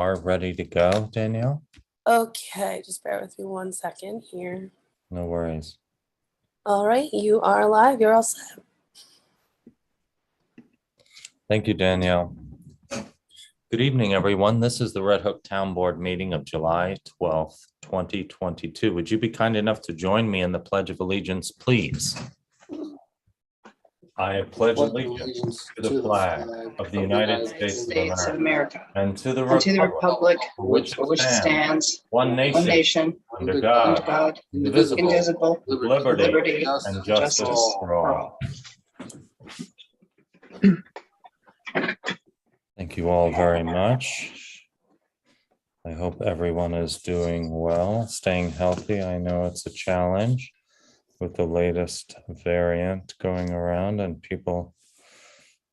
are ready to go, Danielle? Okay, just bear with me 1 second here. No worries. All right, you are live. You're all set. Thank you, Danielle. Good evening, everyone. This is the Red Hook Town Board meeting of July 12th, 2022. Would you be kind enough to join me in the Pledge of Allegiance, please? I pledge allegiance to the flag of the United States of America and to the republic for which it stands, one nation, under God, indivisible, with liberty and justice for all. Thank you all very much. I hope everyone is doing well, staying healthy. I know it's a challenge with the latest variant going around and people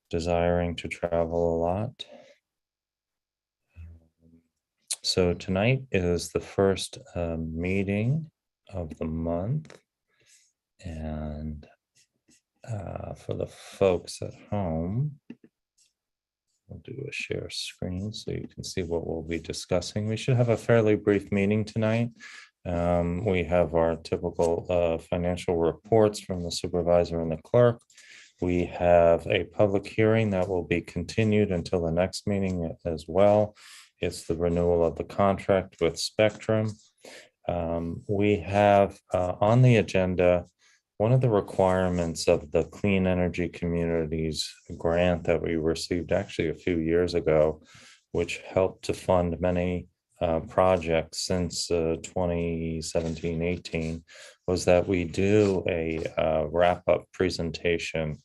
desiring to travel a lot. So tonight is the first meeting of the month. And for the folks at home, we'll do a share screen so you can see what we'll be discussing. We should have a fairly brief meeting tonight. We have our typical financial reports from the supervisor and the clerk. We have a public hearing that will be continued until the next meeting as well. It's the renewal of the contract with Spectrum. We have on the agenda one of the requirements of the Clean Energy Communities grant that we received actually a few years ago, which helped to fund many projects since 2017-18, was that we do a wrap-up presentation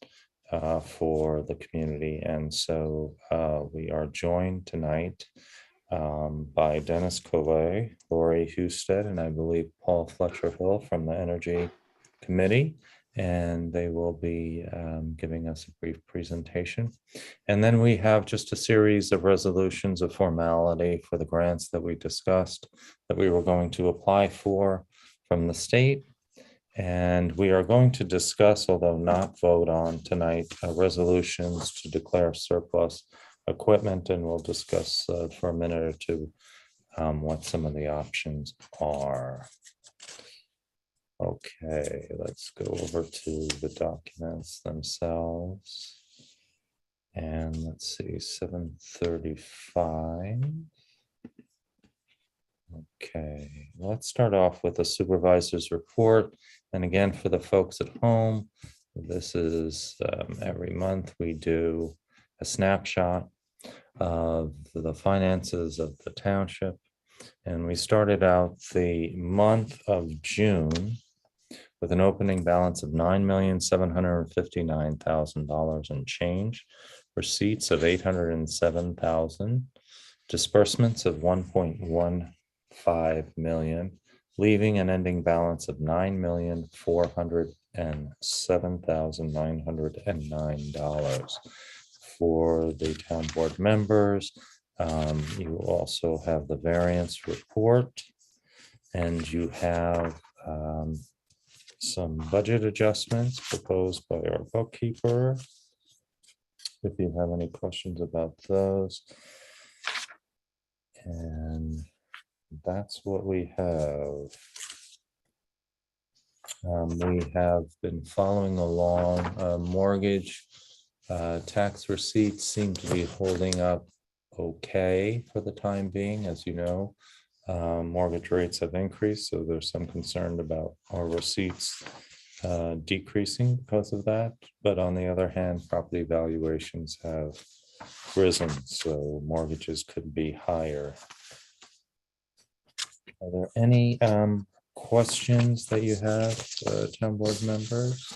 for the community. And so we are joined tonight by Dennis Collet, Lori Husted, and I believe Paul Fletcher-Hill from the Energy Committee, and they will be giving us a brief presentation. And then we have just a series of resolutions of formality for the grants that we discussed that we were going to apply for from the state. And we are going to discuss, although not vote on tonight, resolutions to declare surplus equipment, and we'll discuss for a minute or two what some of the options are. Okay, let's go over to the documents themselves. And let's see, 7:35. Okay, let's start off with the supervisor's report. And again, for the folks at home, this is every month we do a snapshot of the finances of the township. And we started out the month of June with an opening balance of $9,759,000 and change, receipts of $807,000, disbursements of $1.15 million, leaving an ending balance of $9,407,909 for the town board members. You also have the variance report, and you have some budget adjustments proposed by our bookkeeper. If you have any questions about those. And that's what we have. We have been following along. Mortgage tax receipts seem to be holding up okay for the time being. As you know, mortgage rates have increased, so there's some concern about our receipts decreasing because of that. But on the other hand, property valuations have risen, so mortgages could be higher. Are there any questions that you have, town board members?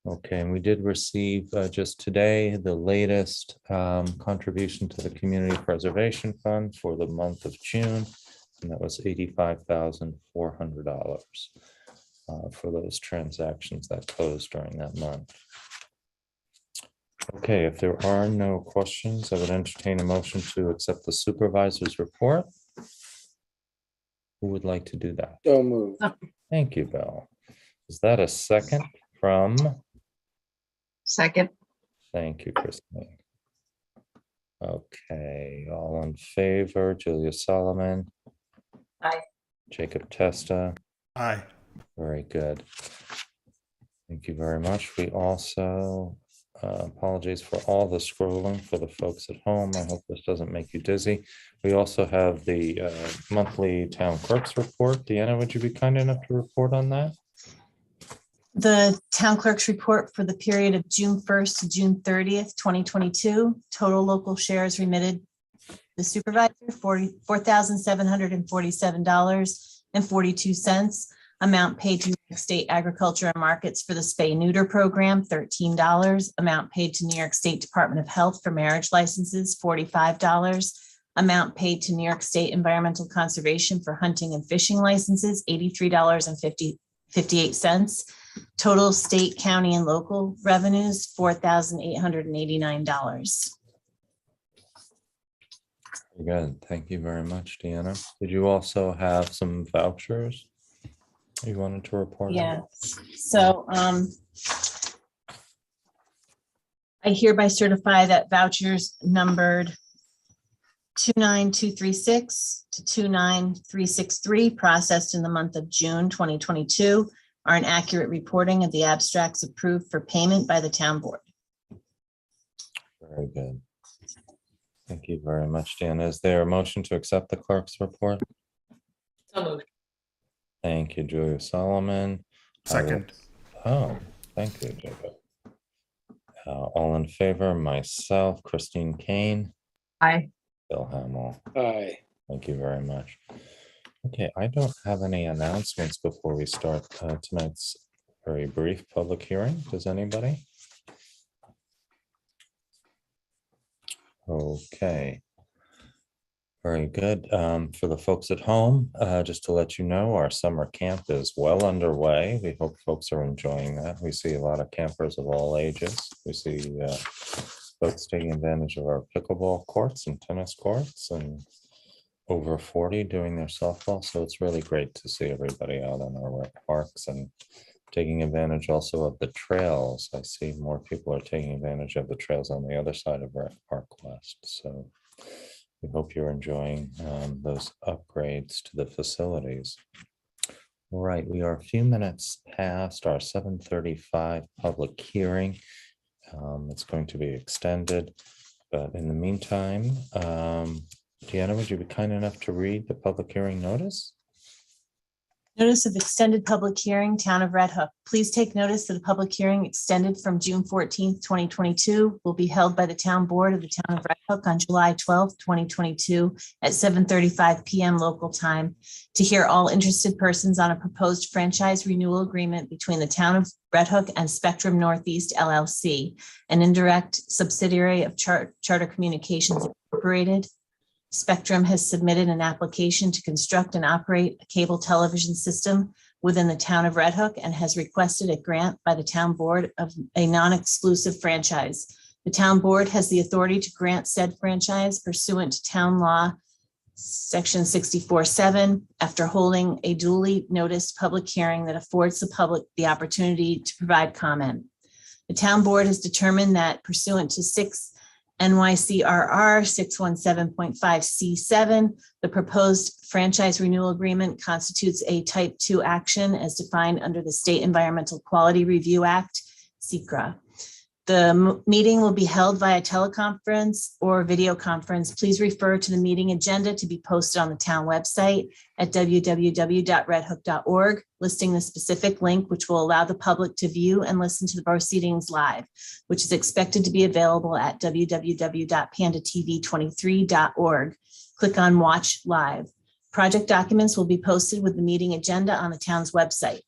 Okay, and we did receive just today the latest contribution to the Community Preservation Fund for the month of June, and that was $85,400 for those transactions that closed during that month. Okay, if there are no questions, I would entertain a motion to accept the supervisor's report. Who would like to do that? So moved. Thank you, Bill. Is that a second from? Second. Thank you, Christine. Okay, all in favor, Julia Solomon, Aye. Jacob Testa, Aye. very good. Thank you very much. We also, apologies for all the scrolling for the folks at home. I hope this doesn't make you dizzy. We also have the monthly town clerks report. Deanna, would you be kind enough to report on that? The town clerk's report for the period of June 1st to June 30th, 2022. Total local shares remitted. The supervisor, $4,747.42. Amount paid to New York State Agriculture and Markets for the spay neuter program, $13. Amount paid to New York State Department of Health for marriage licenses, $45. Amount paid to New York State Environmental Conservation for hunting and fishing licenses, $83.58. Total state, county, and local revenues, $4,889. Good. Thank you very much, Deanna. Did you also have some vouchers you wanted to report on? Yes, so I hereby certify that vouchers numbered 29236 to 29363 processed in the month of June 2022 are an accurate reporting of the abstracts approved for payment by the town board. Very good. Thank you very much, Deanna. Is there a motion to accept the clerk's report? So moved. Thank you, Julia Solomon. I will- Second. Oh, thank you, Jacob. All in favor, myself, Christine Kane, Aye. Bill Hamel. Aye. Thank you very much. Okay, I don't have any announcements before we start tonight's very brief public hearing. Does anybody? Okay. Very good. For the folks at home, just to let you know, our summer camp is well underway. We hope folks are enjoying that. We see a lot of campers of all ages. We see folks taking advantage of our pickleball courts and tennis courts, and over 40 doing their softball. So it's really great to see everybody out on our rec parks and taking advantage also of the trails. I see more people are taking advantage of the trails on the other side of Rec Park West. So we hope you're enjoying those upgrades to the facilities. All right, we are a few minutes past our 7:35 public hearing. It's going to be extended, but in the meantime, Deanna, would you be kind enough to read the public hearing notice? Notice of extended public hearing, Town of Red Hook. Please take notice that a public hearing extended from June 14th, 2022 will be held by the Town Board of the Town of Red Hook on July 12th, 2022 at 7:35 p.m. local time to hear all interested persons on a proposed franchise renewal agreement between the Town of Red Hook and Spectrum Northeast LLC, an indirect subsidiary of Charter Communications Incorporated. Spectrum has submitted an application to construct and operate a cable television system within the Town of Red Hook and has requested a grant by the Town Board of a non-exclusive franchise. The Town Board has the authority to grant said franchise pursuant to Town Law, Section 64(7), after holding a duly noticed public hearing that affords the public the opportunity to provide comment. The Town Board has determined that pursuant to 6 NYCRR 617.5C7, the proposed franchise renewal agreement constitutes a type 2 action as defined under the State Environmental Quality Review Act, SECRA. The meeting will be held via teleconference or video conference. Please refer to the meeting agenda to be posted on the town website at www.redhook.org, listing the specific link which will allow the public to view and listen to the proceedings live, which is expected to be available at www.pandatv23.org. Click on Watch Live. Project documents will be posted with the meeting agenda on the town's website.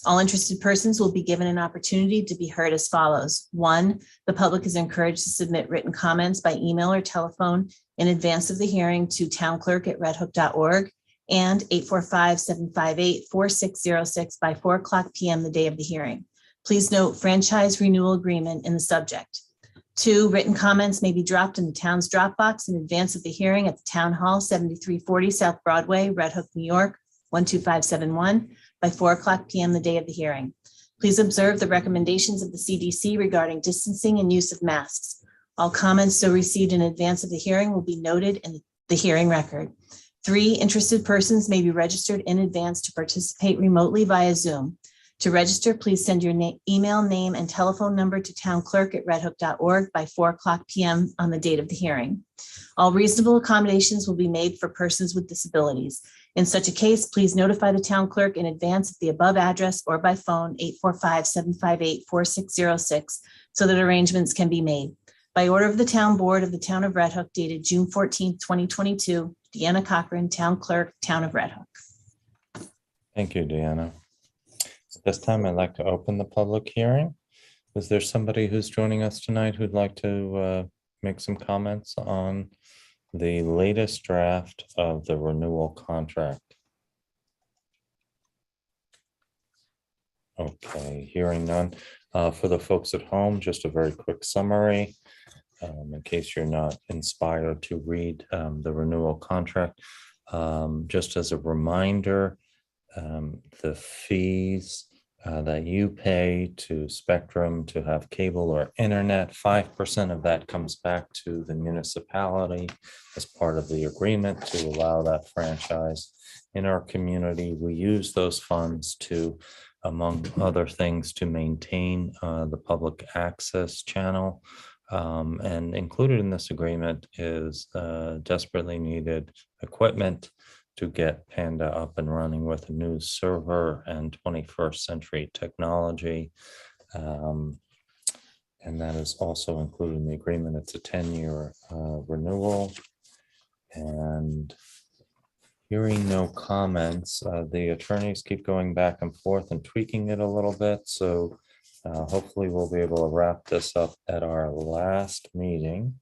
All interested persons will be given an opportunity to be heard as follows. 1, the public is encouraged to submit written comments by email or telephone in advance of the hearing to townclerk@redhook.org and 845-758-4606 by 4:00 p.m. the day of the hearing. Please note franchise renewal agreement in the subject. 2, written comments may be dropped in the town's Dropbox in advance of the hearing at the Town Hall, 7340 South Broadway, Red Hook, New York, 12571. By 4:00 p.m. the day of the hearing. Please observe the recommendations of the CDC regarding distancing and use of masks. All comments so received in advance of the hearing will be noted in the hearing record. 3, interested persons may be registered in advance to participate remotely via Zoom. To register, please send your email, name, and telephone number to townclerk@redhook.org by 4:00 p.m. on the date of the hearing. All reasonable accommodations will be made for persons with disabilities. In such a case, please notify the town clerk in advance at the above address or by phone 845-758-4606 so that arrangements can be made. By order of the Town Board of the Town of Red Hook, dated June 14th, 2022, Deanna Cochran, Town Clerk, Town of Red Hook. Thank you, Deanna. At this time, I'd like to open the public hearing. Is there somebody who's joining us tonight who'd like to make some comments on the latest draft of the renewal contract? Okay, hearing none. For the folks at home, just a very quick summary. In case you're not inspired to read the renewal contract. Just as a reminder, the fees that you pay to Spectrum to have cable or internet, 5% of that comes back to the municipality as part of the agreement to allow that franchise in our community. We use those funds to, among other things, to maintain the public access channel. And included in this agreement is desperately needed equipment to get Panda up and running with a new server and 21st century technology. And that is also included in the agreement. It's a 10-year renewal. And hearing no comments, the attorneys keep going back and forth and tweaking it a little bit. So hopefully we'll be able to wrap this up at our last meeting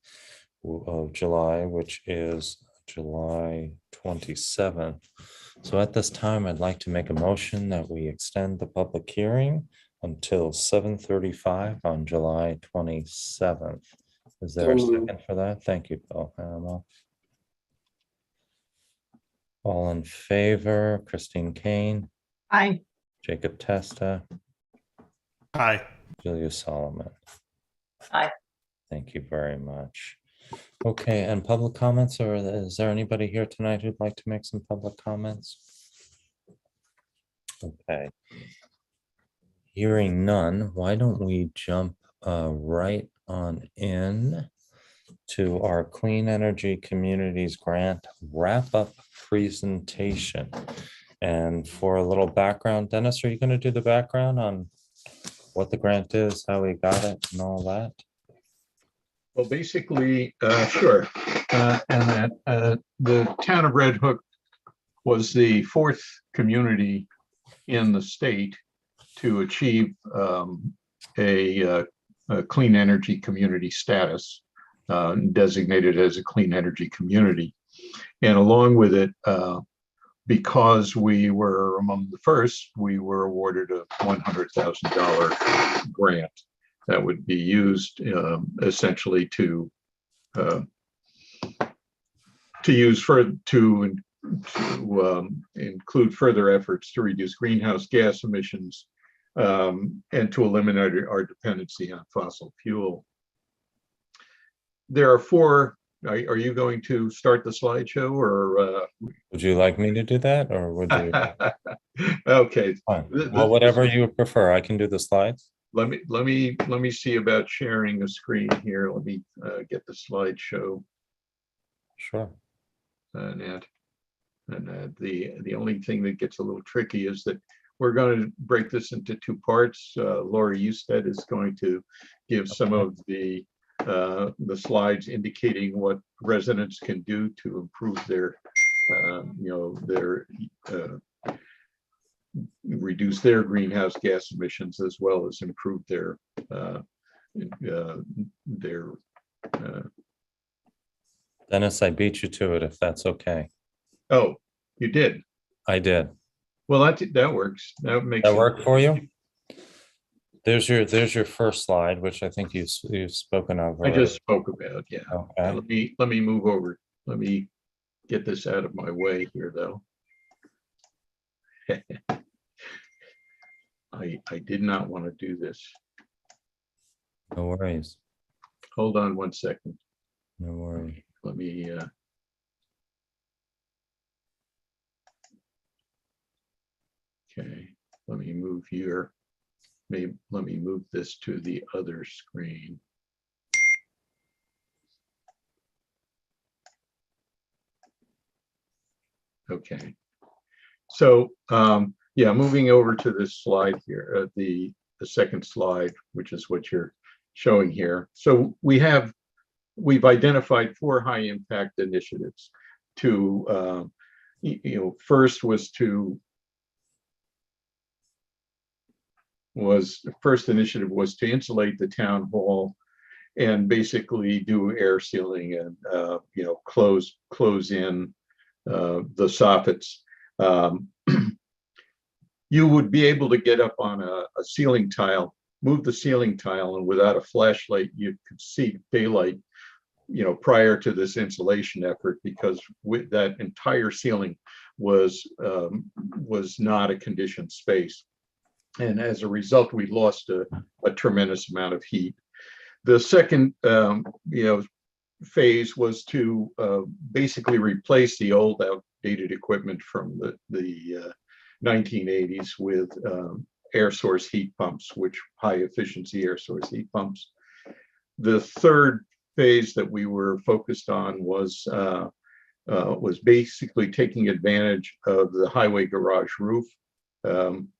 of July, which is July 27th. So at this time, I'd like to make a motion that we extend the public hearing until 7:35 on July 27th. Is there a second for that? Thank you, Bill Hamill. All in favor, Christine Kane, Aye. Jacob Testa, Aye. Julia Solomon. Aye. Thank you very much. Okay, and public comments, or is there anybody here tonight who'd like to make some public comments? Okay. Hearing none, why don't we jump right on in to our Clean Energy Communities Grant wrap-up presentation. And for a little background, Dennis, are you going to do the background on what the grant is, how we got it, and all that? Well, basically, sure. And that the town of Red Hook was the 4th community in the state to achieve a clean energy community status, designated as a clean energy community. And along with it, because we were among the first, we were awarded a $100,000 grant that would be used essentially to include further efforts to reduce greenhouse gas emissions and to eliminate our dependency on fossil fuel. There are 4. Are you going to start the slideshow, or would you like me to do that, or would you? Okay. Fine. Well, whatever you prefer. I can do the slides. Let me see about sharing a screen here. Let me get the slideshow. Sure. And the only thing that gets a little tricky is that we're going to break this into 2 parts. Laura Eusted is going to give some of the slides indicating what residents can do to improve their reduce their greenhouse gas emissions, as well as improve their Dennis, I beat you to it, if that's okay. Oh, you did? I did. Well, that works. That makes that work for you? There's your first slide, which I think you've spoken of already. I just spoke about, yeah. Okay. Let me move over. Let me get this out of my way here, though. I did not want to do this. No worries. hold on one second. No worry. Let me, okay, let me move here. Maybe let me move this to the other screen. Okay. So, yeah, moving over to this slide here, the second slide, which is what you're showing here. So we've identified 4 high impact initiatives to, first first initiative was to insulate the town hall and basically do air sealing and, close in the soffits. You would be able to get up on a ceiling tile, move the ceiling tile, and without a flashlight, you could see daylight, prior to this insulation effort, because with that entire ceiling was not a conditioned space. And as a result, we lost a tremendous amount of heat. The second, phase was to basically replace the old outdated equipment from the 1980s with air source heat pumps, which high efficiency air source heat pumps. The third phase that we were focused on was basically taking advantage of the highway garage roof and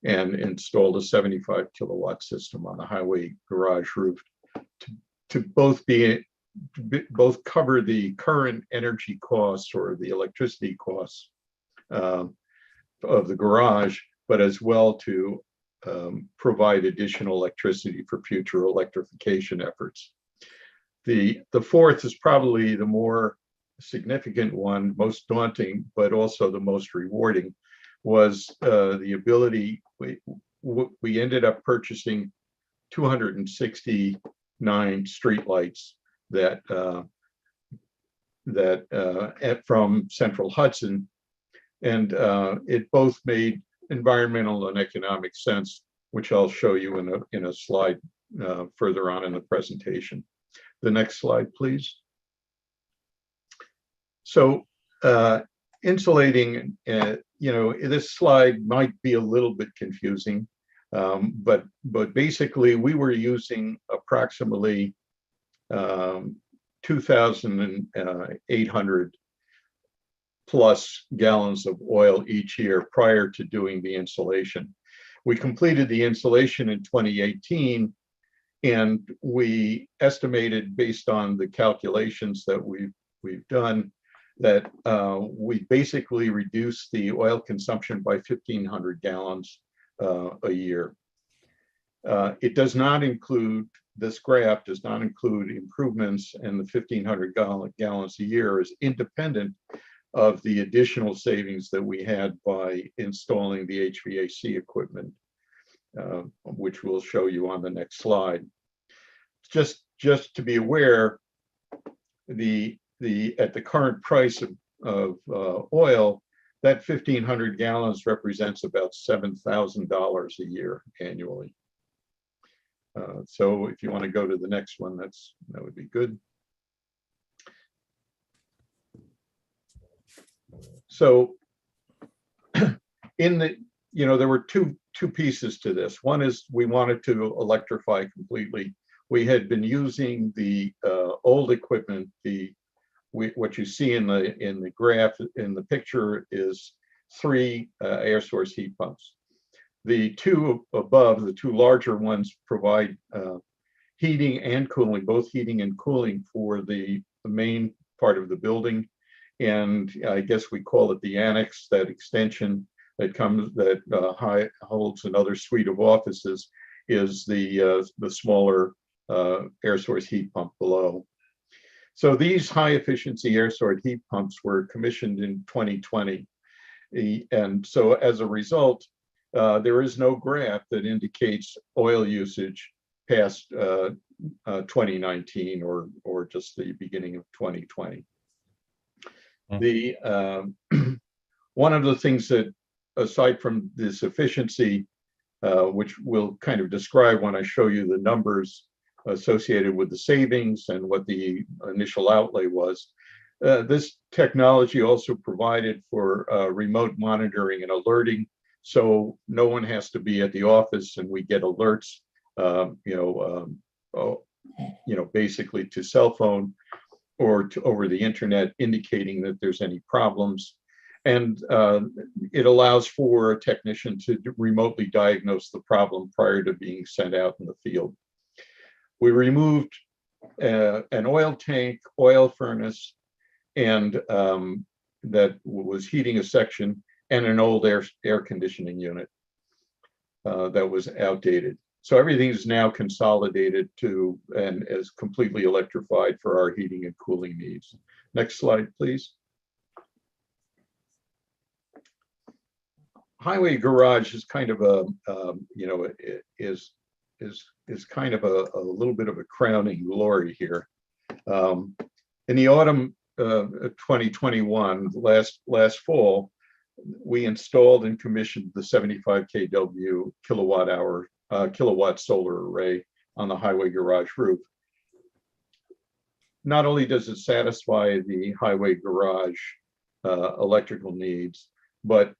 installed a 75 kilowatt system on the highway garage roof to both cover the current energy costs or the electricity costs of the garage, but as well to provide additional electricity for future electrification efforts. The fourth is probably the more significant one, most daunting, but also the most rewarding, was the ability, we ended up purchasing 269 streetlights from Central Hudson, and it both made environmental and economic sense, which I'll show you in a slide further on in the presentation. The next slide, please. So insulating, this slide might be a little bit confusing, but basically we were using approximately 2,800 plus gallons of oil each year prior to doing the insulation. We completed the insulation in 2018, and we estimated, based on the calculations that we've done, that we basically reduced the oil consumption by 1,500 gallons a year. It does not include, this graph does not include improvements, and the 1,500 gallons a year is independent of the additional savings that we had by installing the HVAC equipment, which we'll show you on the next slide. Just to be aware, at the current price of oil, that 1,500 gallons represents about $7,000 a year annually. So if you want to go to the next one, that would be good. So there were two pieces to this. One is we wanted to electrify completely. We had been using the old equipment. What you see in the graph, in the picture, is 3 air source heat pumps. The 2 above, the 2 larger ones, provide heating and cooling, both heating and cooling for the main part of the building. And I guess we call it the annex, that extension that holds another suite of offices, is the smaller air source heat pump below. So these high efficiency air source heat pumps were commissioned in 2020. And so as a result, there is no graph that indicates oil usage past 2019 or just the beginning of 2020. One of the things that, aside from this efficiency, which we'll kind of describe when I show you the numbers, associated with the savings and what the initial outlay was. This technology also provided for remote monitoring and alerting, so no one has to be at the office, and we get alerts, basically to cell phone or to over the internet, indicating that there's any problems. And it allows for a technician to remotely diagnose the problem prior to being sent out in the field. We removed an oil tank, oil furnace, and that was heating a section, and an old air conditioning unit that was outdated. So everything is now consolidated to and is completely electrified for our heating and cooling needs. Next slide, please. Highway garage is kind of a, is kind of a little bit of a crowning glory here. In the autumn of 2021, last fall, we installed and commissioned the 75 kW kilowatt solar array on the highway garage roof. Not only does it satisfy the highway garage electrical needs, but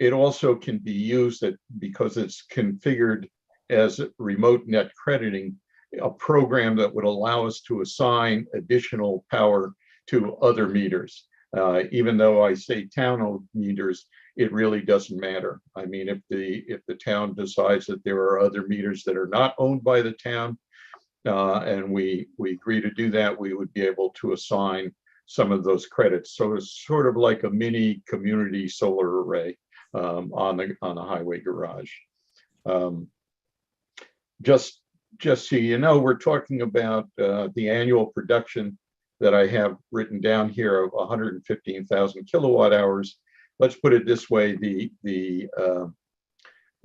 it also can be used because it's configured as remote net crediting, a program that would allow us to assign additional power to other meters. Even though I say town-owned meters, it really doesn't matter. I mean, if the town decides that there are other meters that are not owned by the town, and we agree to do that, we would be able to assign some of those credits. So it's sort of like a mini community solar array on the highway garage. Just so you know, we're talking about the annual production that I have written down here of 115,000 kilowatt hours. Let's put it this way: the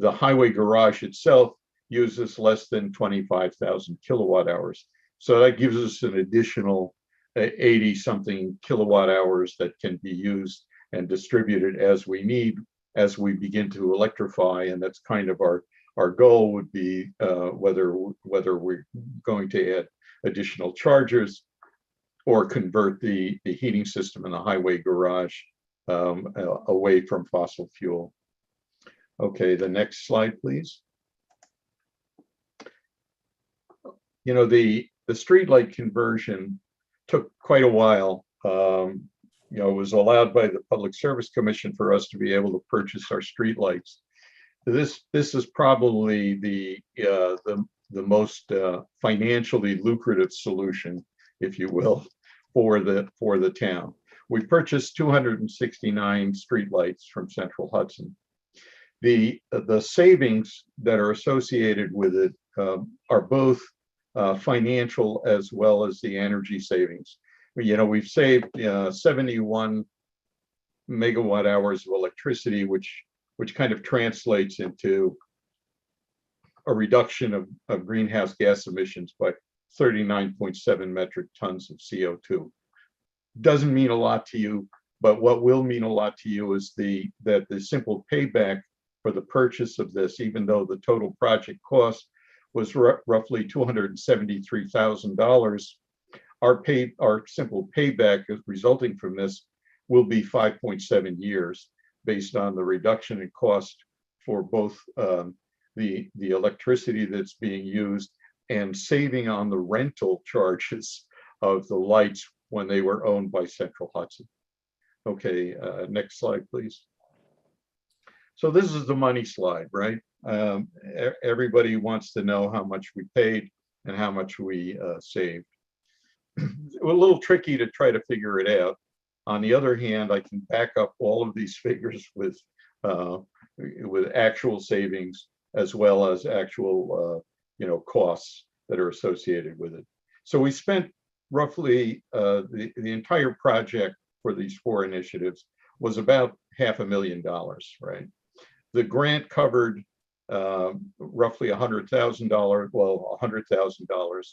highway garage itself uses less than 25,000 kilowatt hours. So that gives us an additional 80-something kilowatt hours that can be used and distributed as we need as we begin to electrify. And that's kind of our goal would be whether we're going to add additional chargers or convert the heating system in the highway garage away from fossil fuel. Okay, the next slide, please. You know, the streetlight conversion took quite a while. You know, it was allowed by the Public Service Commission for us to be able to purchase our streetlights. This is probably the most financially lucrative solution, if you will, for the town. We purchased 269 streetlights from Central Hudson. The savings that are associated with it are both financial as well as the energy savings. You know, we've saved 71 megawatt hours of electricity, which kind of translates into a reduction of greenhouse gas emissions by 39.7 metric tons of CO2. Doesn't mean a lot to you, but what will mean a lot to you is that the simple payback for the purchase of this, even though the total project cost was roughly $273,000, our simple payback resulting from this will be 5.7 years, based on the reduction in cost for both the electricity that's being used and saving on the rental charges of the lights when they were owned by Central Hudson. Okay, next slide, please. So this is the money slide, right? Everybody wants to know how much we paid and how much we saved. It was a little tricky to try to figure it out. On the other hand, I can back up all of these figures with actual savings as well as actual costs that are associated with it. So we spent roughly the entire project for these 4 initiatives was about $500,000, right? The grant covered roughly $100,000, well, $100,000,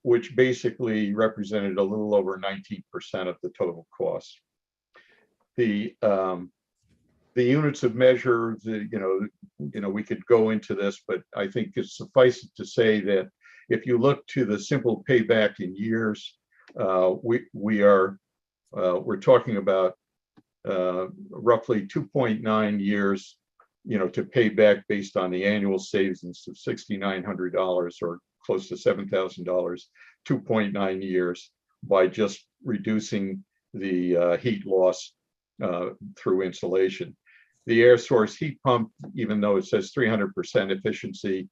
which basically represented a little over 19% of the total cost. The units of measure, we could go into this, but I think it's suffice it to say that if you look to the simple payback in years, we're talking about roughly 2.9 years, to pay back based on the annual savings of $6,900 or close to $7,000, 2.9 years by just reducing the heat loss through insulation. The air source heat pump, even though it says 300% efficiency,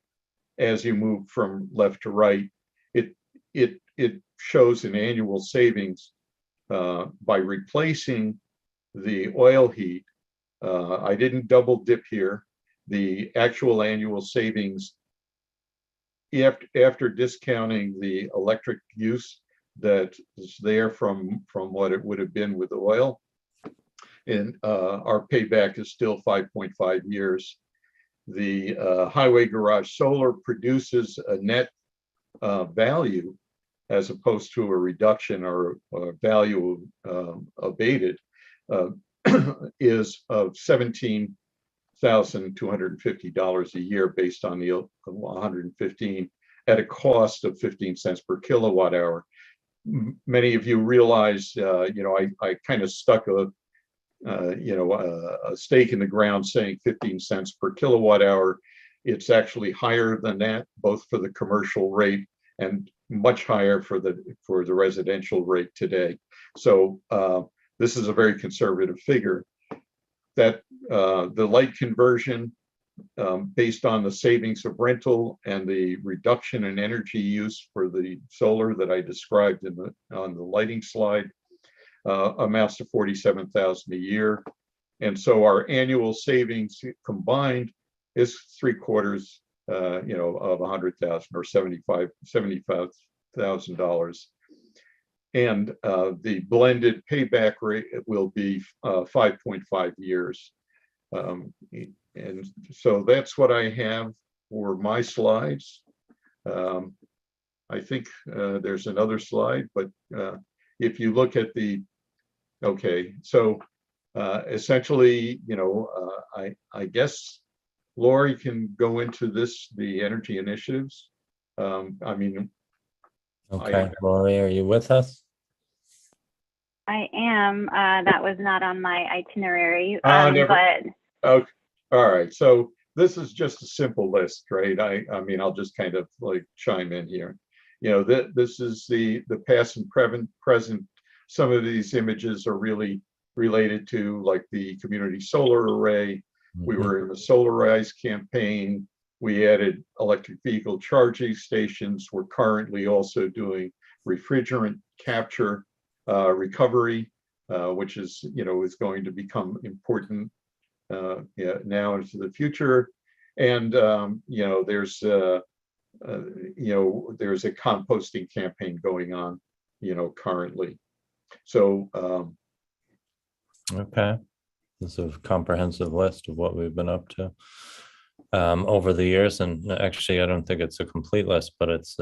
as you move from left to right, it shows an annual savings by replacing the oil heat. I didn't double dip here. The actual annual savings after discounting the electric use that is there from what it would have been with oil, and our payback is still 5.5 years. The highway garage solar produces a net value as opposed to a reduction or value abated is of $17,250 a year based on the 115 at a cost of 15 cents per kilowatt hour. Many of you realize, I kind of stuck a stake in the ground saying 15 cents per kilowatt hour. It's actually higher than that, both for the commercial rate and much higher for the residential rate today. So this is a very conservative figure. That the light conversion based on the savings of rental and the reduction in energy use for the solar that I described on the lighting slide amounts to $47,000 a year. And so our annual savings combined is $750,000 of $100,000 or $75,000. And the blended payback rate will be 5.5 years. And so that's what I have for my slides. I think there's another slide, but if you look at essentially, I guess Lori can go into the energy initiatives. Okay, Lori, are you with us? I am. That was not on my itinerary, Never. but Okay. All right. So this is just a simple list, right? I'll just kind of like chime in here. This is the past and present. Some of these images are really related to like the community solar array. We were in the Solarize campaign. We added electric vehicle charging stations. We're currently also doing refrigerant capture recovery, which is going to become important now into the future. And there's a composting campaign going on currently. So okay, this is a comprehensive list of what we've been up to over the years. And actually, I don't think it's a complete list, but it's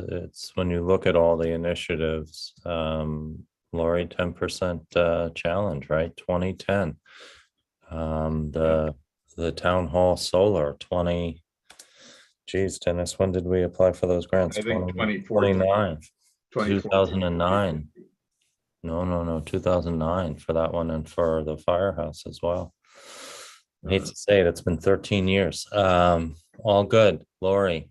when you look at all the initiatives, Lori, 10% challenge, right? 2010. The town hall solar, 20. Geez, Dennis, when did we apply for those grants? I think 2009. 2009. 2009. No, 2009 for that one and for the firehouse as well. I hate to say it, it's been 13 years. All good. Lori,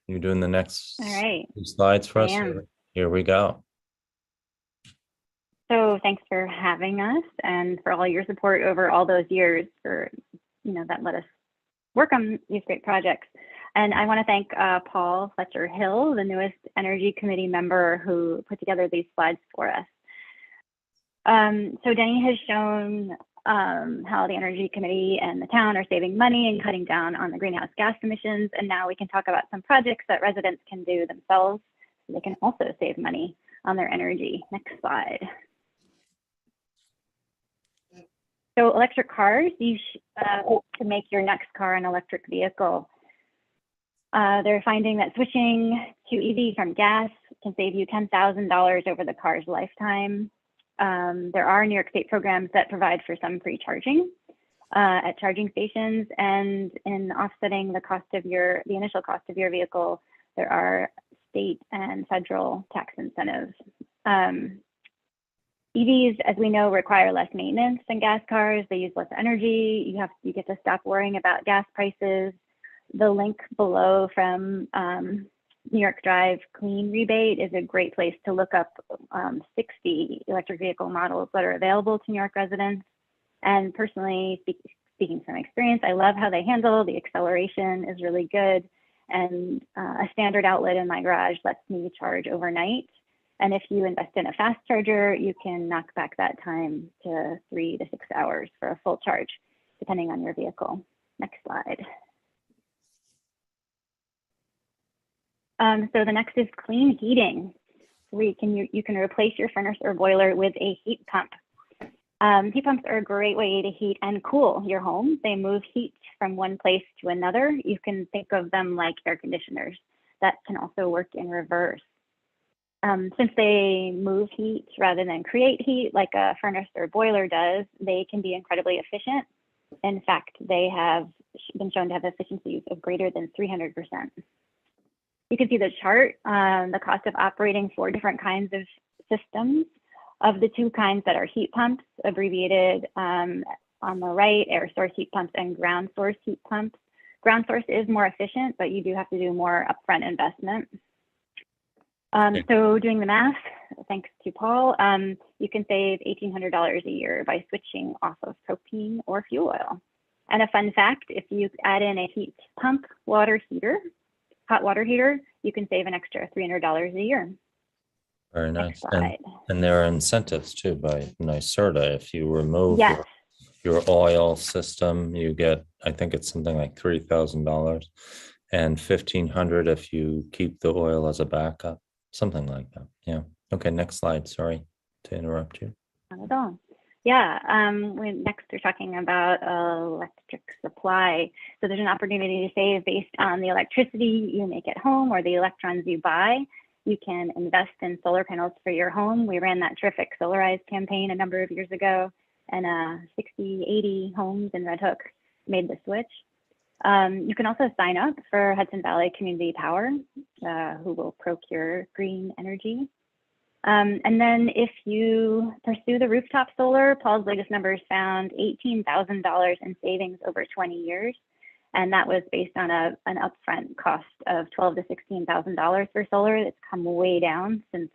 you doing the next all right. slides for us? I am. Here we go. So thanks for having us and for all your support over all those years for, that let us work on these great projects. And I want to thank Paul Fletcher Hill, the newest Energy Committee member who put together these slides for us. So Denny has shown how the Energy Committee and the town are saving money and cutting down on the greenhouse gas emissions. And now we can talk about some projects that residents can do themselves so they can also save money on their energy. Next slide. So electric cars, to make your next car an electric vehicle. They're finding that switching to EV from gas can save you $10,000 over the car's lifetime. There are New York State programs that provide for some free charging at charging stations, and in offsetting the initial cost of your vehicle, there are state and federal tax incentives. EVs, as we know, require less maintenance than gas cars. They use less energy. You get to stop worrying about gas prices. The link below from New York Drive Clean Rebate is a great place to look up 60 electric vehicle models that are available to New York residents. And personally, speaking from experience, I love how they handle. The acceleration is really good. And a standard outlet in my garage lets me charge overnight. And if you invest in a fast charger, you can knock back that time to 3 to 6 hours for a full charge, depending on your vehicle. Next slide. So the next is clean heating. You can replace your furnace or boiler with a heat pump. Heat pumps are a great way to heat and cool your home. They move heat from one place to another. You can think of them like air conditioners that can also work in reverse. Since they move heat rather than create heat like a furnace or boiler does, they can be incredibly efficient. In fact, they have been shown to have efficiencies of greater than 300%. You can see the chart, the cost of operating 4 different kinds of systems. Of the 2 kinds that are heat pumps, abbreviated on the right, air source heat pumps and ground source heat pumps. Ground source is more efficient, but you do have to do more upfront investment. So doing the math, thanks to Paul, you can save $1,800 a year by switching off of propane or fuel oil. And a fun fact, if you add in a heat pump hot water heater, you can save an extra $300 a year. Very nice. Slide. And there are incentives too by NYSERDA. If you remove Yes. your oil system, you get, I think it's something like $3,000 and $1,500 if you keep the oil as a backup, something like that. Yeah. Okay, next slide. Sorry to interrupt you. Not at all. Yeah, next we're talking about electric supply. So there's an opportunity to save based on the electricity you make at home or the electrons you buy. You can invest in solar panels for your home. We ran that terrific Solarize campaign a number of years ago, and 60, 80 homes in Red Hook made the switch. You can also sign up for Hudson Valley Community Power, who will procure green energy. And then if you pursue the rooftop solar, Paul's latest numbers found $18,000 in savings over 20 years. And that was based on an upfront cost of $12,000 to $16,000 for solar. It's come way down since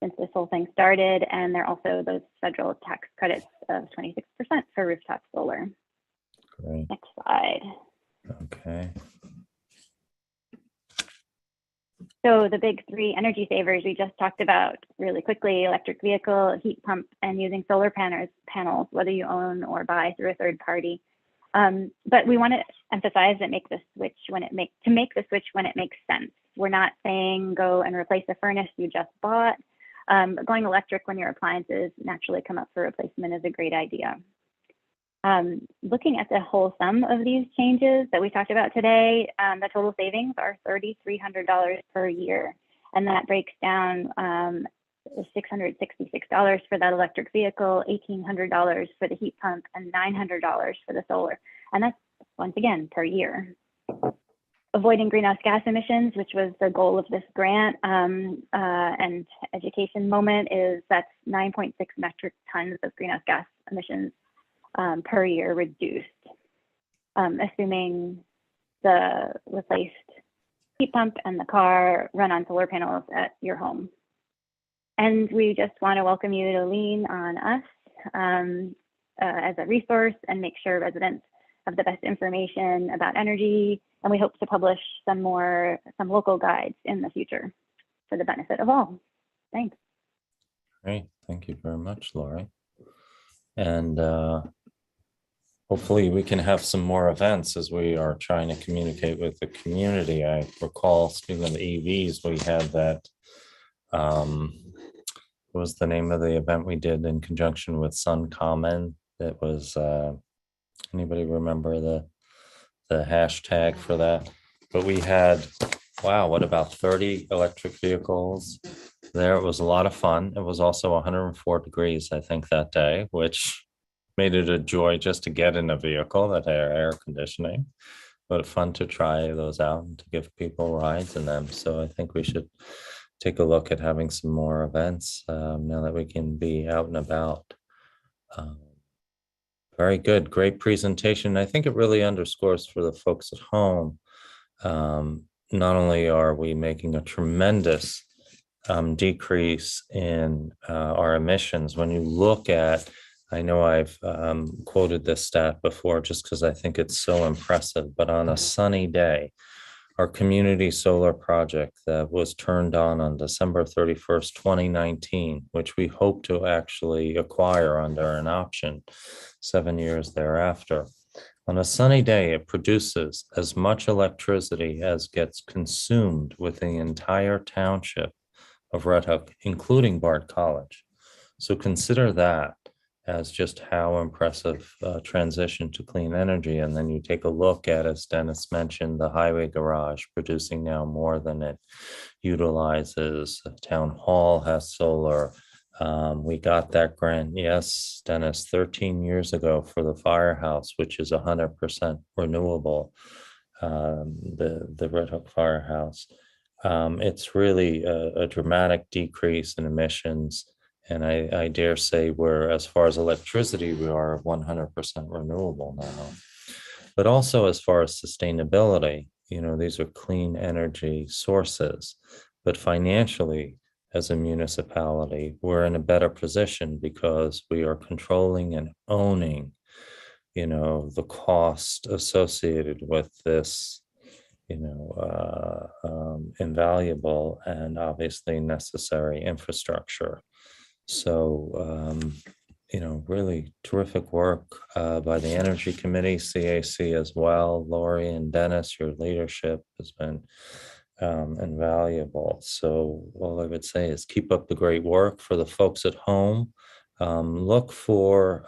this whole thing started. And there are also those federal tax credits of 26% for rooftop solar. Great. Next slide. Okay. So the big 3 energy savers we just talked about really quickly: electric vehicle, heat pump, and using solar panels, whether you own or buy through a third party. But we want to emphasize that make the switch when it makes sense. We're not saying go and replace the furnace you just bought. Going electric when your appliances naturally come up for replacement is a great idea. Looking at the whole sum of these changes that we talked about today, the total savings are $3,300 per year. And that breaks down $666 for that electric vehicle, $1,800 for the heat pump, and $900 for the solar. And that's, once again, per year. Avoiding greenhouse gas emissions, which was the goal of this grant and education moment, that's 9.6 metric tons of greenhouse gas emissions per year reduced, assuming the replaced heat pump and the car run on solar panels at your home. And we just want to welcome you to lean on us as a resource and make sure residents have the best information about energy. And we hope to publish some local guides in the future for the benefit of all. Thanks. Great. Thank you very much, Lori. And hopefully we can have some more events as we are trying to communicate with the community. I recall, speaking of EVs, we had that, what was the name of the event we did in conjunction with Sun Common? It was, anybody remember the hashtag for that? But we had, wow, what about 30 electric vehicles there? It was a lot of fun. It was also 104 degrees, I think, that day, which made it a joy just to get in a vehicle that had air conditioning. but fun to try those out and to give people rides in them. So I think we should take a look at having some more events now that we can be out and about. Um, Very good, great presentation. I think it really underscores for the folks at home. Not only are we making a tremendous decrease in our emissions, when you look at, I know I've quoted this stat before just because I think it's so impressive, but on a sunny day, our community solar project that was turned on December 31st, 2019, which we hope to actually acquire under an option 7 years thereafter. On a sunny day, it produces as much electricity as gets consumed with the entire township of Red Hook, including Bard College. So consider that as just how impressive transition to clean energy. And then you take a look at, as Dennis mentioned, the highway garage producing now more than it utilizes. Town hall has solar. We got that grant, yes, Dennis, 13 years ago for the firehouse, which is 100% renewable, the Red Hook Firehouse. It's really a dramatic decrease in emissions. And I dare say we're, as far as electricity, we are 100% renewable now. But also as far as sustainability, these are clean energy sources. But financially, as a municipality, we're in a better position because we are controlling and owning, the cost associated with this, invaluable and obviously necessary infrastructure. So, really terrific work by the Energy Committee, CAC as well. Lori and Dennis, your leadership has been invaluable. So all I would say is keep up the great work. For the folks at home. Look for,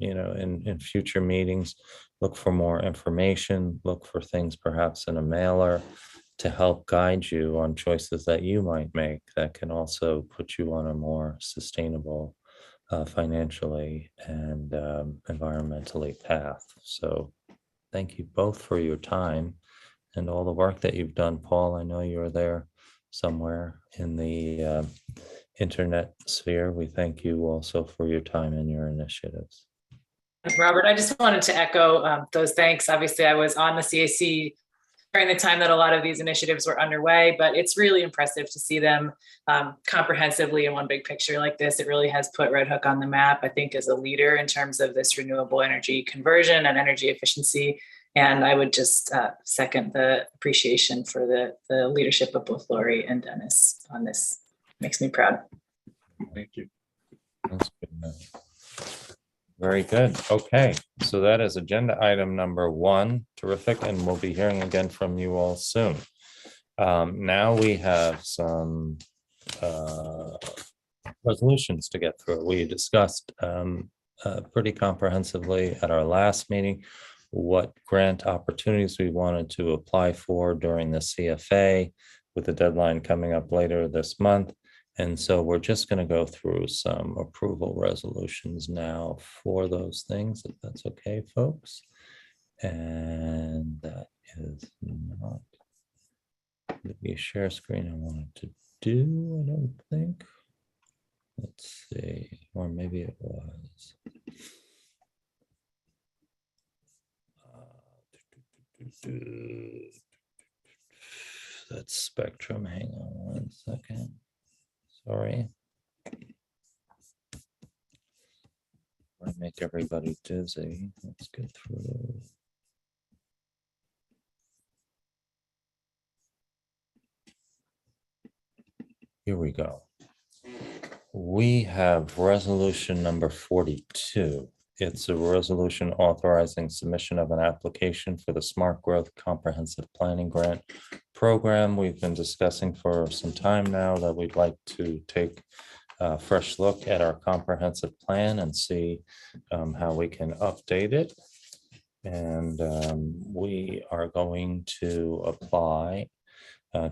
in future meetings, look for more information, look for things perhaps in a mailer to help guide you on choices that you might make that can also put you on a more sustainable financially and environmentally path. So thank you both for your time and all the work that you've done. Paul, I know you're there somewhere in the internet sphere. We thank you also for your time and your initiatives. Robert, I just wanted to echo those thanks. Obviously, I was on the CAC during the time that a lot of these initiatives were underway, but it's really impressive to see them comprehensively in one big picture like this. It really has put Red Hook on the map, I think, as a leader in terms of this renewable energy conversion and energy efficiency. And I would just second the appreciation for the leadership of both Lori and Dennis on this. Makes me proud. Thank you. That's good. Very good. Okay, so that is agenda item number 1. Terrific, and we'll be hearing again from you all soon. Now we have some resolutions to get through. We discussed pretty comprehensively at our last meeting what grant opportunities we wanted to apply for during the CFA, with the deadline coming up later this month. And so we're just going to go through some approval resolutions now for those things, if that's okay, folks. And that is not the share screen I wanted to do, I don't think. Let's see, or maybe it was. That's Spectrum. Hang on 1 second. Sorry. I make everybody dizzy. Let's get through. Here we go. We have resolution number 42. It's a resolution authorizing submission of an application for the Smart Growth Comprehensive Planning Grant Program. We've been discussing for some time now that we'd like to take a fresh look at our comprehensive plan and see how we can update it. And we are going to apply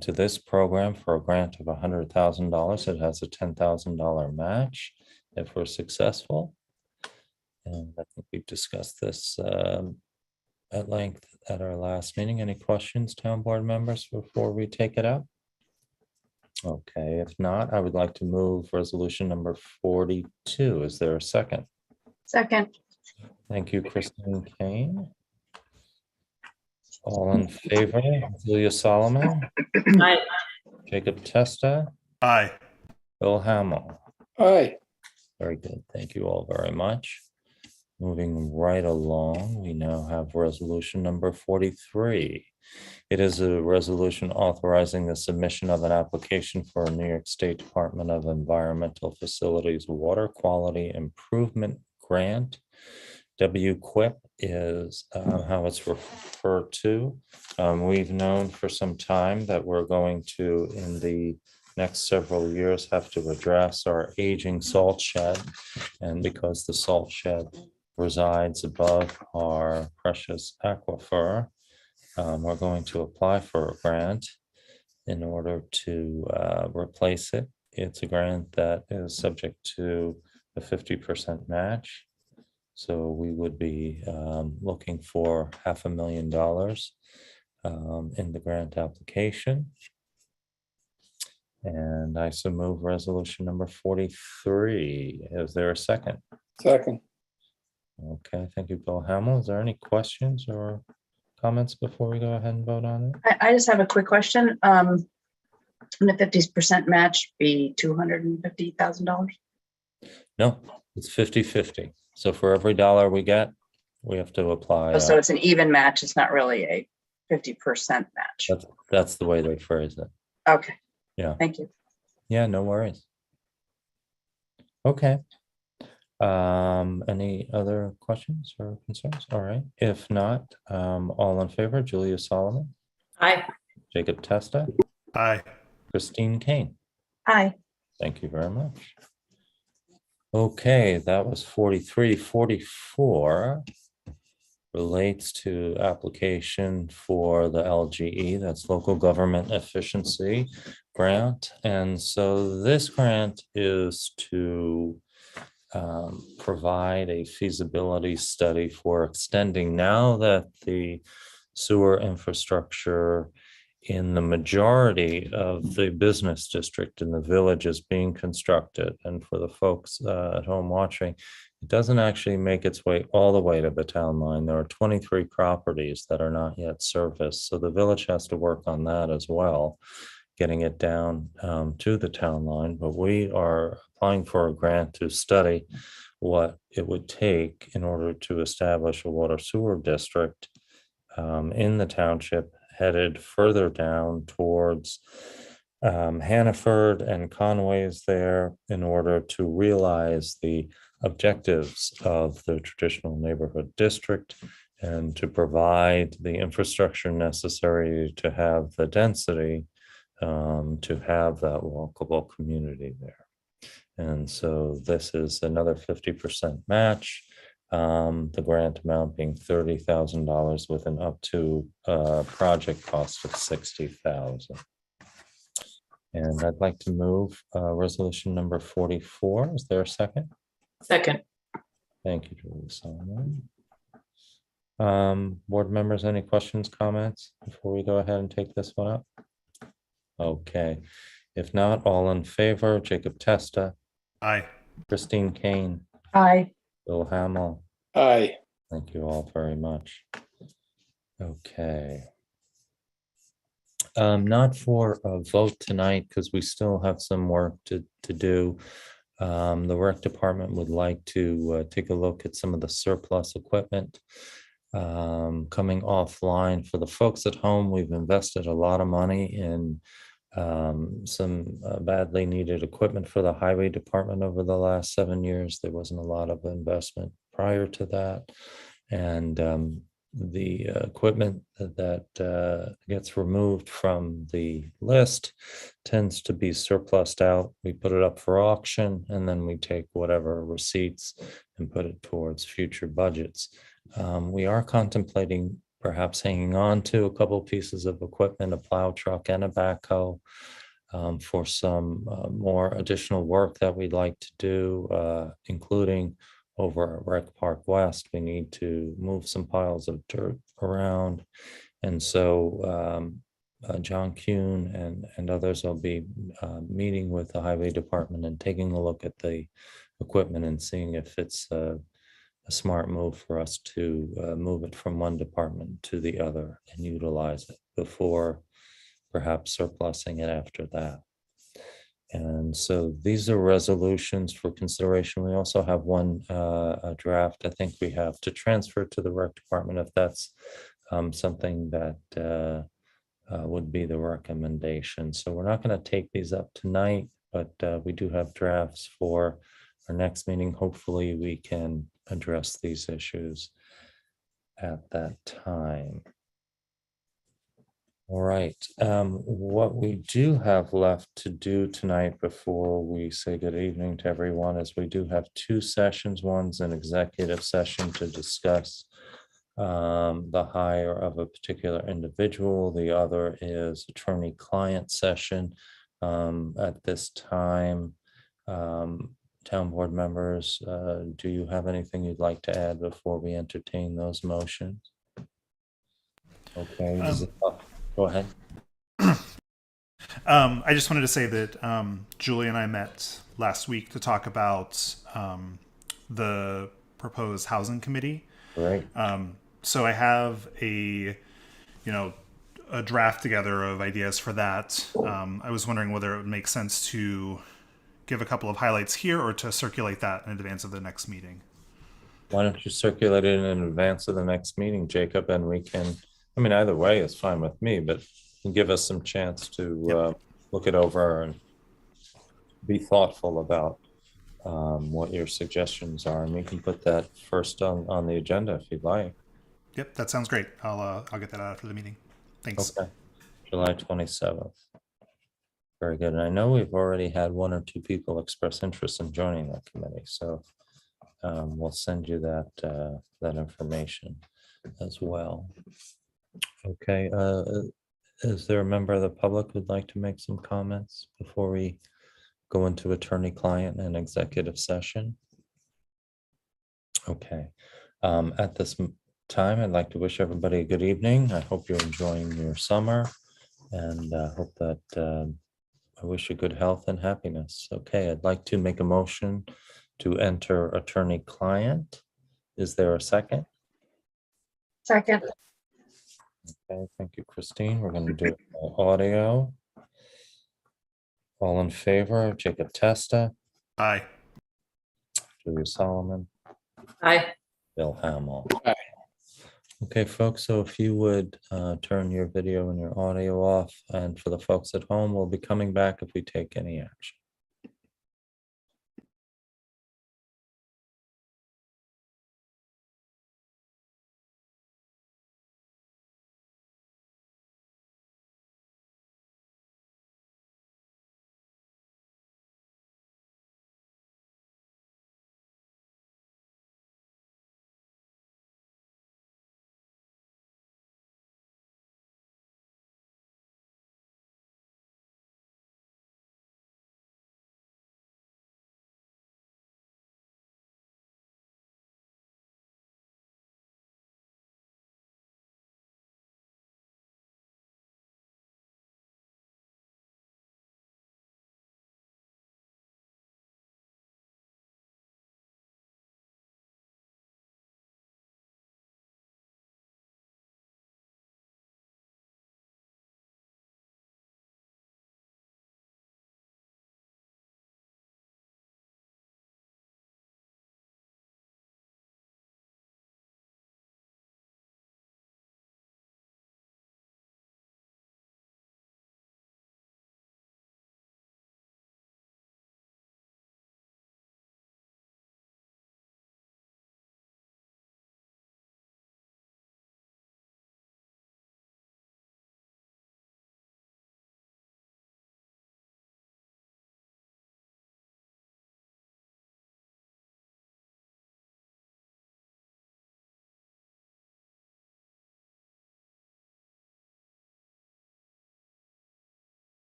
to this program for a grant of $100,000. It has a $10,000 match if we're successful. And I think we've discussed this at length at our last meeting. Any questions, town board members, before we take it up? Okay, if not, I would like to move resolution number 42. Is there a second? Second. Thank you, Christine Kane. All in favor, Julia Solomon, Aye. Jacob Testa, Aye. Bill Hamel. Aye. Very good. Thank you all very much. Moving right along, we now have resolution number 43. It is a resolution authorizing the submission of an application for a New York State Department of Environmental Facilities Water Quality Improvement Grant. WQIP is how it's referred to. We've known for some time that we're going to, in the next several years, have to address our aging salt shed. And because the salt shed resides above our precious aquifer, we're going to apply for a grant in order to replace it. It's a grant that is subject to a 50% match. So we would be looking for $500,000 in the grant application. And I so move resolution number 43. Is there a second? Second. Okay, thank you, Bill Hamel. Is there any questions or comments before we go ahead and vote on it? I just have a quick question. And the 50% match be $250,000? No, it's 50-50. So for every dollar we get, we have to apply. Oh, so it's an even match. It's not really a 50% match. That's the way they phrase it. Okay. Yeah. Thank you. Yeah, no worries. Okay. Any other questions or concerns? All right. If not, all in favor, Julia Solomon, Aye. Jacob Testa, Aye. Christine Kane. Aye. Thank you very much. Okay, that was 43. 44 relates to application for the LGE, that's Local Government Efficiency Grant. And so this grant is to provide a feasibility study for extending, now that the sewer infrastructure in the majority of the business district in the village is being constructed. And for the folks at home watching, it doesn't actually make its way all the way to the town line. There are 23 properties that are not yet serviced. So the village has to work on that as well, getting it down to the town line. But we are applying for a grant to study what it would take in order to establish a water sewer district in the township, headed further down towards Hannaford and Conway's there, in order to realize the objectives of the traditional neighborhood district and to provide the infrastructure necessary to have the density to have that walkable community there. And so this is another 50% match. The grant amount being $30,000 with an up to project cost of $60,000. And I'd like to move resolution number 44. Is there a second? Second. Thank you, Julie Solomon. Board members, any questions, comments before we go ahead and take this one up? Okay, if not, all in favor, Jacob Testa, Aye. Christine Kane, Aye. Bill Hamel. Aye. Thank you all very much. Okay. Not for a vote tonight, because we still have some work to do. The rec department would like to take a look at some of the surplus equipment coming offline. For the folks at home, we've invested a lot of money in some badly needed equipment for the highway department over the last 7 years. There wasn't a lot of investment prior to that. And the equipment that gets removed from the list tends to be surplused out. We put it up for auction, and then we take whatever receipts and put it towards future budgets. We are contemplating perhaps hanging on to a couple pieces of equipment, a plow truck and a backhoe, for some more additional work that we'd like to do, including over at Rec Park West, we need to move some piles of dirt around. And so John Kuhn and others will be meeting with the highway department and taking a look at the equipment and seeing if it's a smart move for us to move it from one department to the other and utilize it before perhaps surplusing it after that. And so these are resolutions for consideration. We also have one a draft I think we have to transfer to the rec department if that's something that would be the recommendation. So we're not going to take these up tonight, but we do have drafts for our next meeting. Hopefully we can address these issues at that time. All right, what we do have left to do tonight before we say good evening to everyone is we do have two sessions. One's an executive session to discuss the hire of a particular individual. The other is attorney-client session. At this time, town board members, do you have anything you'd like to add before we entertain those motions? Okay, go ahead. I just wanted to say that Julie and I met last week to talk about the proposed housing committee. Right. So I have a draft together of ideas for that. I was wondering whether it would make sense to give a couple of highlights here or to circulate that in advance of the next meeting. Why don't you circulate it in advance of the next meeting, Jacob, and we can, I mean, either way is fine with me, but give us some chance to look it over and be thoughtful about what your suggestions are, and we can put that first on the agenda if you'd like. Yep, that sounds great. I'll get that out after the meeting. Thanks. Okay, July 27th. Very good. And I know we've already had one or two people express interest in joining that committee, so we'll send you that information as well. Okay, is there a member of the public who'd like to make some comments before we go into attorney-client and executive session? Okay, at this time, I'd like to wish everybody a good evening. I hope you're enjoying your summer, and hope that I wish you good health and happiness. Okay, I'd like to make a motion to enter attorney-client. Is there a second? Second. Okay, thank you, Christine. We're going to do it by audio. All in favor, Jacob Testa, Aye. Julia Solomon, Aye. Bill Hamel. Okay, folks, so if you would turn your video and your audio off, and for the folks at home, we'll be coming back if we take any action.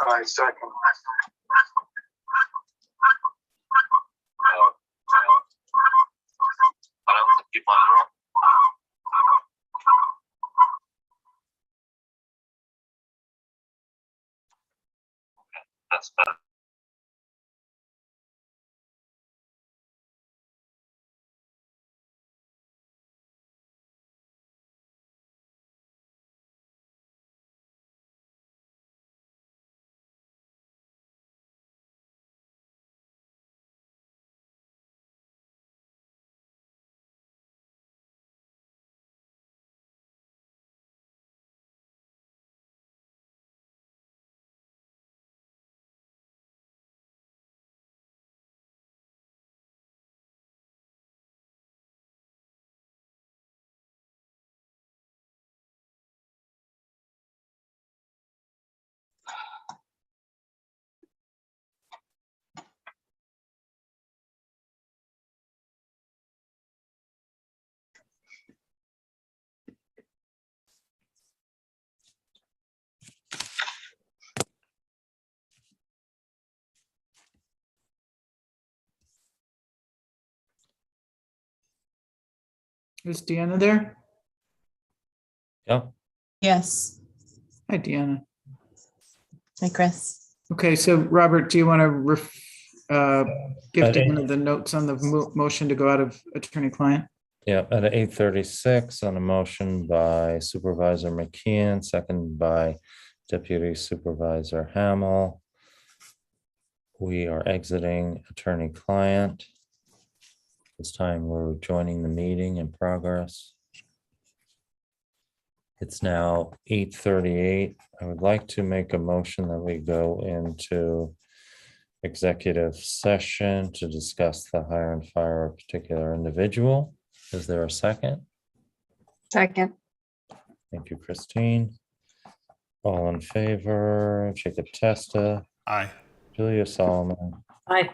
I second. That's better. Is Deanna there? Yeah, Yes. Hi, Deanna. Hi, Chris. Okay, so Robert, do you want to give I think- Deanna the notes on the motion to go out of attorney-client? yeah, at 8:36 on a motion by Supervisor McKeon, second by Deputy Supervisor Hamel. We are exiting attorney-client. This time we're joining the meeting in progress. It's now 8:38. I would like to make a motion that we go into executive session to discuss the hire and fire of a particular individual. Is there a second? Second. Thank you, Christine. All in favor, Jacob Testa, Aye. Julia Solomon, Hi.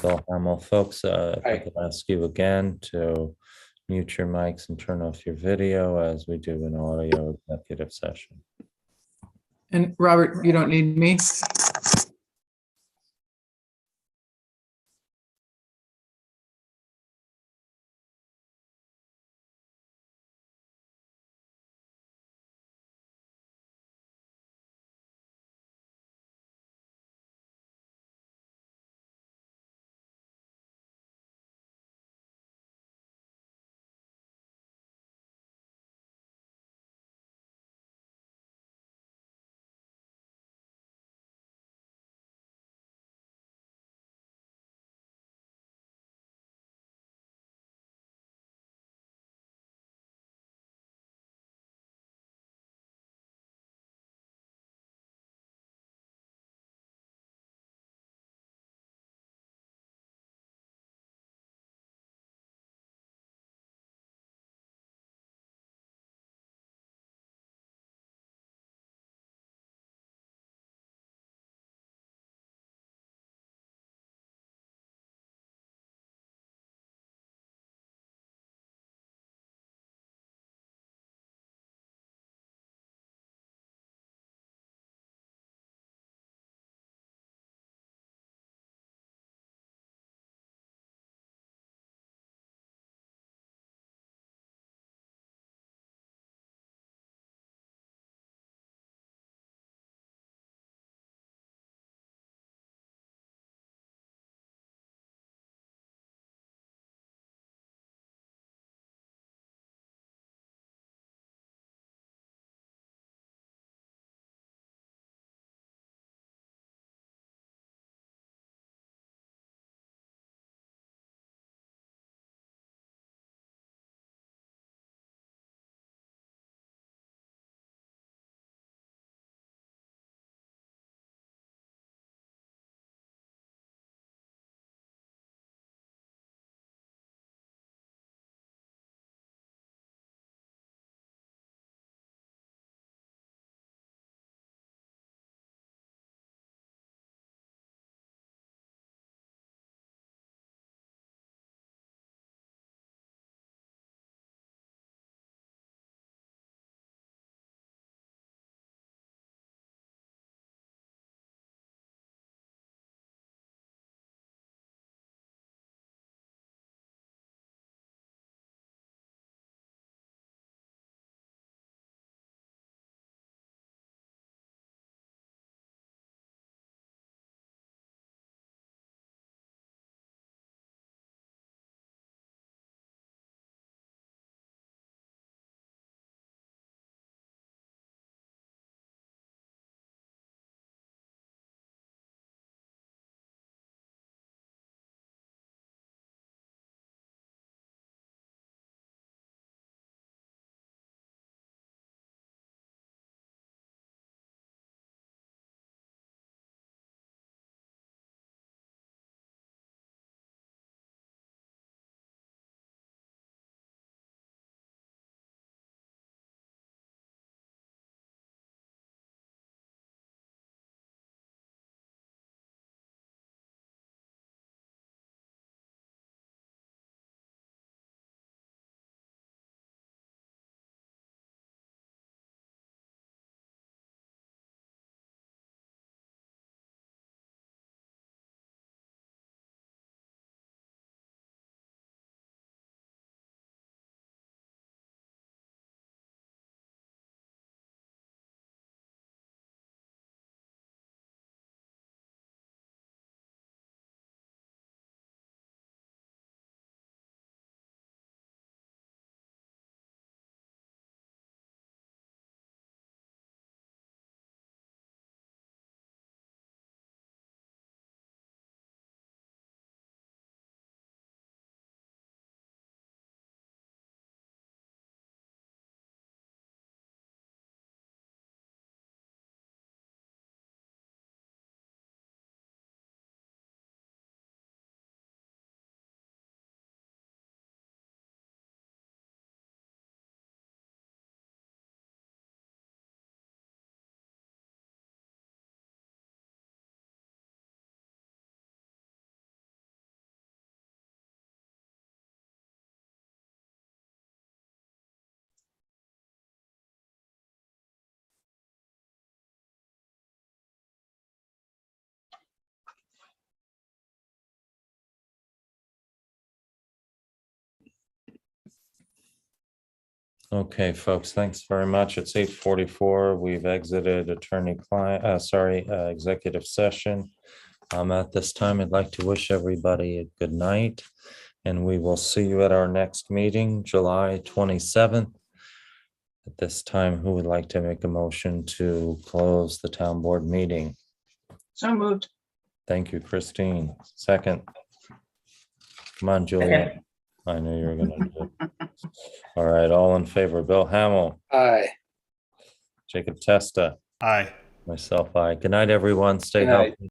Bill Hamel. Folks, if I Aye. could ask you again to mute your mics and turn off your video as we do an audio executive session. And Robert, you don't need me? Okay, folks, thanks very much. It's 8:44. We've exited executive session. At this time, I'd like to wish everybody a good night, and we will see you at our next meeting, July 27th. At this time, who would like to make a motion to close the town board meeting? So moved. Thank you, Christine. Second. Come on, Julian. I knew you were gonna do it. All right, all in favor, Bill Hamel, Aye. Jacob Testa, Aye. myself, aye. Good night, everyone. Stay Good night. healthy.